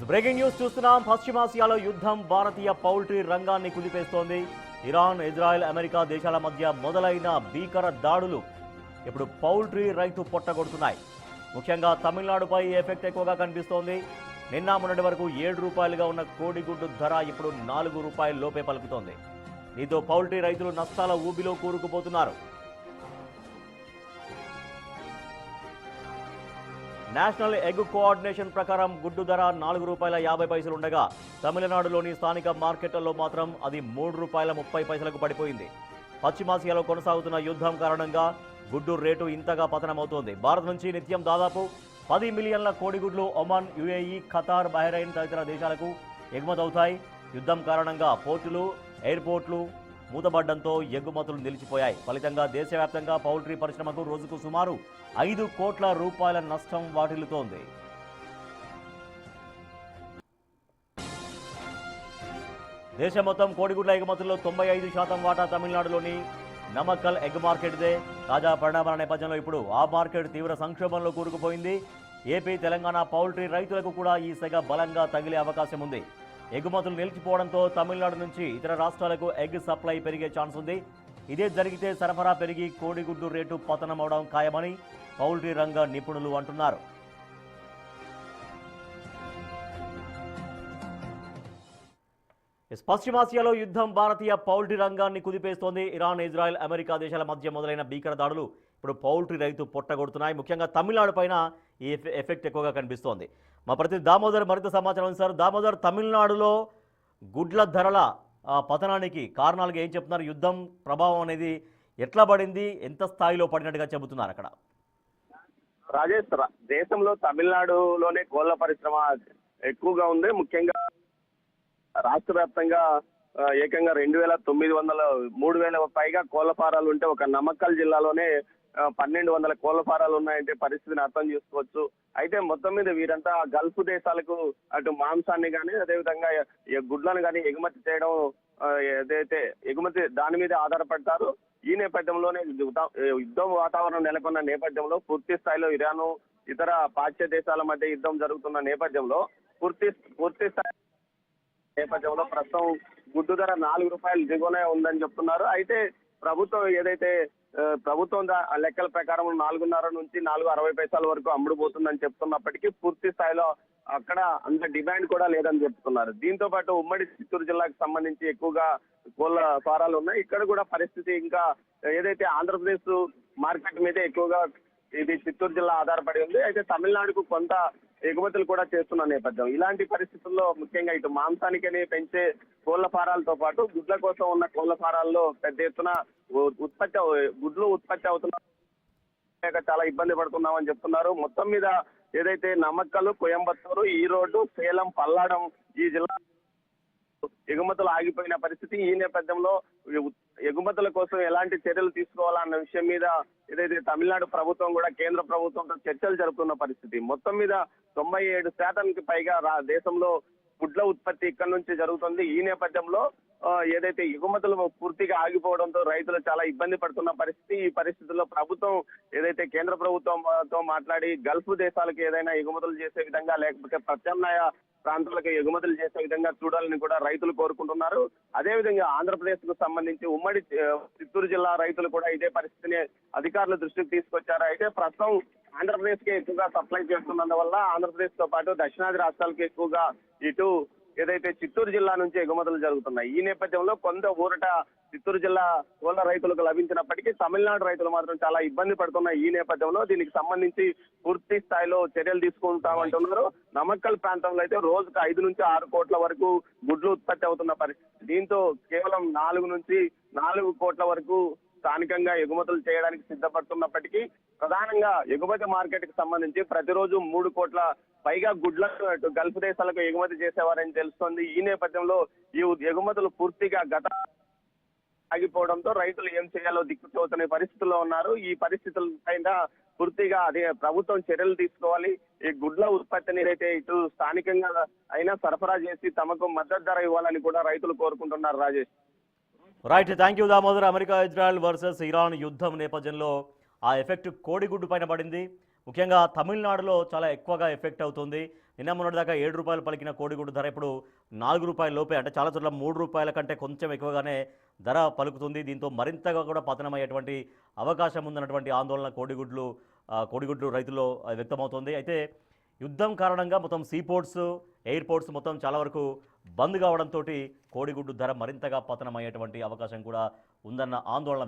Breaking news చూస్తున్నాం. పశ్చిమాసియాలో యుద్ధం భారతీయ పౌల్ట్రీ రంగాన్ని కుదిపేస్తోంది. ఇరాన్, ఇజ్రాయెల్, అమెరికా దేశాల మధ్య మొదలైన భీకర దాడులు ఇప్పుడు పౌల్ట్రీ రైతు పొట్టగొడుతున్నాయి. ముఖ్యంగా తమిళనాడుపై ఎఫెక్ట్ ఎక్కువగా కనిపిస్తోంది. నిన్న మొన్నటి వరకు ₹7గా ఉన్న కోడిగుడ్డు ధర ఇప్పుడు ₹4 లోపే పలుకుతోంది. దీంతో పౌల్ట్రీ రైతులు నష్టాల ఊబిలో కూరుకుపోతున్నారు. నేషనల్ ఎగ్ కోఆర్డినేషన్ ప్రకారం గుడ్డు ధర ₹4.50 ఉండగా తమిళనాడులోని స్థానిక మార్కెట్లలో మాత్రం అది ₹3.30కు పడిపోయింది. పశ్చిమాసియాలో కొనసాగుతున్న యుద్ధం కారణంగా గుడ్డు రేటు ఇంతగా పతనమవుతోంది. భారత్ నుంచి నిత్యం దాదాపు 10 మిలియన్ల కోడిగుడ్లు ఒమాన్, యుఏఈ, ఖతార్, బహ్రెయిన్ తదితర దేశాలకు ఎగుమతవుతాయి. యుద్ధం కారణంగా పోర్టులు, ఎయిర్పోర్ట్లు మూతబడ్డంతో ఎగుమతులు నిలిచిపోయాయి. ఫలితంగా దేశవ్యాప్తంగా పౌల్ట్రీ పరిశ్రమకు రోజుకు సుమారు ₹5 కోట్ల నష్టం వాటిల్లుతోంది. దేశం మొత్తం కోడిగుడ్ల ఎగుమతుల్లో 95% వాటా తమిళనాడులోని నమక్కల్ ఎగ్ మార్కెట్దే. తాజా పరిణామాల నేపథ్యంలో ఇప్పుడు ఆ మార్కెట్ తీవ్ర సంక్షోభంలో కూరుకుపోయింది. ఏపీ, తెలంగాణ పౌల్ట్రీ రైతులకు కూడా ఈ సెగ బలంగా తగిలే అవకాశం ఉంది. ఎగుమతులు నిలిచిపోవడంతో తమిళనాడు నుంచి ఇతర రాష్ట్రాలకు ఎగ్ సప్లై పెరిగే ఛాన్స్ ఉంది. ఇదే జరిగితే సరఫరా పెరిగి కోడిగుడ్డు రేటు పతనమవడం ఖాయమని పౌల్ట్రీ రంగ నిపుణులు అంటున్నారు. పశ్చిమాసియాలో యుద్ధం భారతీయ పౌల్ట్రీ రంగాన్ని కుదిపేస్తోంది. ఇరాన్, ఇజ్రాయెల్, అమెరికా దేశాల మధ్య మొదలైన భీకర దాడులు ఇప్పుడు పౌల్ట్రీ రైతు పొట్టగొడుతున్నాయి. ముఖ్యంగా తమిళనాడు పైన ఈ ఎఫెక్ట్ ఎక్కువగా కనిపిస్తోంది. మా ప్రతినిధి దామోదర్ మరింత సమాచారం సార్. దామోదర్, తమిళనాడులో గుడ్ల ధరల పతనానికి కారణాలుగా ఏం చెప్తున్నారు? యుద్ధం ప్రభావం అనేది ఎట్లా పడింది, ఎంత స్థాయిలో పడినట్టుగా చెబుతున్నారు అక్కడ? రాజేష్, దేశంలో తమిళనాడులోనే కోళ్ల పరిశ్రమ ఎక్కువగా ఉంది. ముఖ్యంగా రాష్ట్ర వ్యాప్తంగా ఏకంగా 2900 3,000 పైగా కోళ్ల ఫారాలు ఉంటే ఒక నమక్కల్ జిల్లాలోనే 1,200 కోళ్ల ఫారాలు ఉన్నాయంటే పరిస్థితిని అర్థం చేసుకోవచ్చు. అయితే మొత్తం మీద వీరంతా గల్ఫ్ దేశాలకు అటు మాంసాన్ని కానీ అదేవిధంగా గుడ్లను కానీ ఎగుమతి చేయడం ఏదైతే ఎగుమతి దాని మీద ఆధారపడతారు. ఈ నేపథ్యంలోనే యుద్ధం వాతావరణం నెలకొన్న నేపథ్యంలో పూర్తి స్థాయిలో ఇరాను, ఇతర పాశ్చాత్య దేశాల మధ్య యుద్ధం జరుగుతున్న నేపథ్యంలో పూర్తి స్థాయి నేపథ్యంలో ప్రస్తుతం గుడ్డు ధర ₹4 దిగువనే ఉందని చెప్తున్నారు. అయితే ప్రభుత్వం ఏదైతే ప్రభుత్వం లెక్కల ప్రకారం 4.5 నుంచి ₹4.60 వరకు అమ్ముడుపోతుందని చెప్తున్నప్పటికీ పూర్తి స్థాయిలో అక్కడ అంత డిమాండ్ కూడా లేదని చెప్తున్నారు. దీంతో పాటు ఉమ్మడి చిత్తూరు జిల్లాకు సంబంధించి ఎక్కువగా కోళ్ల ఫారాలు ఉన్నాయి. ఇక్కడ కూడా పరిస్థితి ఇంకా ఏదైతే ఆంధ్రప్రదేశ్ మార్కెట్ మీద ఎక్కువగా ఇది చిత్తూరు జిల్లా ఆధారపడి ఉంది. అయితే తమిళనాడుకు కొంత ఎగుమతులు కూడా చేస్తున్న నేపథ్యం. ఇలాంటి పరిస్థితుల్లో ముఖ్యంగా ఇటు మాంసానికని పెంచే కోళ్ల ఫారాలతో పాటు గుడ్ల కోసం ఉన్న కోళ్ల ఫారాల్లో పెద్ద ఎత్తున గుడ్లు ఉత్పత్తి అవుతున్నా చాలా ఇబ్బంది పడుతున్నామని చెప్తున్నారు. మొత్తం మీద ఏదైతే నమక్కలు, కోయంబత్తూరు, ఈరోడ్, సేలం, పల్లాడం ఈ జిల్లా ఎగుమతులు ఆగిపోయిన పరిస్థితి. ఈ నేపథ్యంలో ఎగుమతుల కోసం ఎలాంటి చర్యలు తీసుకోవాలన్న విషయం మీద ఏదైతే తమిళనాడు ప్రభుత్వం కూడా కేంద్ర ప్రభుత్వంతో చర్చలు జరుపుతున్న పరిస్థితి. మొత్తం మీద 97% పైగా దేశంలో గుడ్ల ఉత్పత్తి ఇక్కడ నుంచి జరుగుతుంది. ఈ నేపథ్యంలో ఏదైతే ఎగుమతులు పూర్తిగా ఆగిపోవడంతో రైతులు చాలా ఇబ్బంది పడుతున్న పరిస్థితి. ఈ పరిస్థితుల్లో ప్రభుత్వం ఏదైతే కేంద్ర ప్రభుత్వంతో మాట్లాడి గల్ఫ్ దేశాలకు ఏదైనా ఎగుమతులు చేసే విధంగా లేకపోతే ప్రత్యామ్నాయ ప్రాంతాలకు ఎగుమతులు చేసే విధంగా చూడాలని కూడా రైతులు కోరుకుంటున్నారు. అదేవిధంగా ఆంధ్రప్రదేశ్ కు సంబంధించి ఉమ్మడి చిత్తూరు జిల్లా రైతులు కూడా ఇదే పరిస్థితిని అధికారుల దృష్టికి తీసుకొచ్చారు. అయితే ప్రస్తుతం ఆంధ్రప్రదేశ్ కి ఎక్కువగా సప్లై చేస్తున్నందువల్ల ఆంధ్రప్రదేశ్ తో పాటు దక్షిణాది రాష్ట్రాలకు ఎక్కువగా ఇటు ఏదైతే చిత్తూరు జిల్లా నుంచి ఎగుమతులు జరుగుతున్నాయి. ఈ నేపథ్యంలో కొంత ఊరట చిత్తూరు జిల్లా కోళ్ల రైతులకు లభించినప్పటికీ తమిళనాడు రైతులు మాత్రం చాలా ఇబ్బంది పడుతున్న ఈ నేపథ్యంలో దీనికి సంబంధించి పూర్తి స్థాయిలో చర్యలు తీసుకుంటామంటున్నారు. నమక్కల్ ప్రాంతంలో అయితే రోజుకు 5 నుంచి 6 కోట్ల వరకు గుడ్లు ఉత్పత్తి అవుతున్న పరిస్థితి. దీంతో కేవలం 4 నుంచి 4 కోట్ల వరకు స్థానికంగా ఎగుమతులు చేయడానికి సిద్ధపడుతున్నప్పటికీ ప్రధానంగా ఎగుమతి మార్కెట్ కి సంబంధించి ప్రతిరోజు 3 కోట్ల పైగా గుడ్లను గల్ఫ్ దేశాలకు ఎగుమతి చేసేవారని తెలుస్తోంది. ఈ నేపథ్యంలో ఈ ఎగుమతులు పూర్తిగా ఆగిపోవడంతో రైతులు ఏం చేయాలో దిక్కుతోచని పరిస్థితుల్లో ఉన్నారు. ఈ పరిస్థితుల పైన పూర్తిగా అదే ప్రభుత్వం చర్యలు తీసుకోవాలి. ఈ గుడ్ల ఉత్పత్తిని అయితే ఇటు స్థానికంగా అయినా సరఫరా చేసి తమకు మద్దతు ధర ఇవ్వాలని కూడా రైతులు కోరుకుంటున్నారు. Rajesh, right, thank you Damodar. America, Israel versus Iran యుద్ధం నేపథ్యంలో ఆ ఎఫెక్ట్ కోడిగుడ్డు పైన పడింది. ముఖ్యంగా తమిళనాడులో చాలా ఎక్కువగా ఎఫెక్ట్ అవుతుంది. నిన్న మొన్నటిదాకా 7 రూపాయలు పలికిన కోడిగుడ్డు ధర ఇప్పుడు 4 రూపాయల లోపే, అంటే చాలా చోట్ల 3 రూపాయల కంటే కొంచెం ఎక్కువగానే ధర పలుకుతుంది. దీంతో మరింతగా కూడా పతనమయ్యేటువంటి అవకాశం ఉందన్నటువంటి ఆందోళన కోడిగుడ్లు రైతుల్లో వ్యక్తమవుతోంది. అయితే యుద్ధం కారణంగా మొత్తం సీపోర్ట్స్, ఎయిర్పోర్ట్స్ మొత్తం చాలా వరకు బంద్ కావడంతో కోడిగుడ్డు ధర మరింతగా పతనమయ్యేటువంటి అవకాశం కూడా ఉందన్న ఆందోళన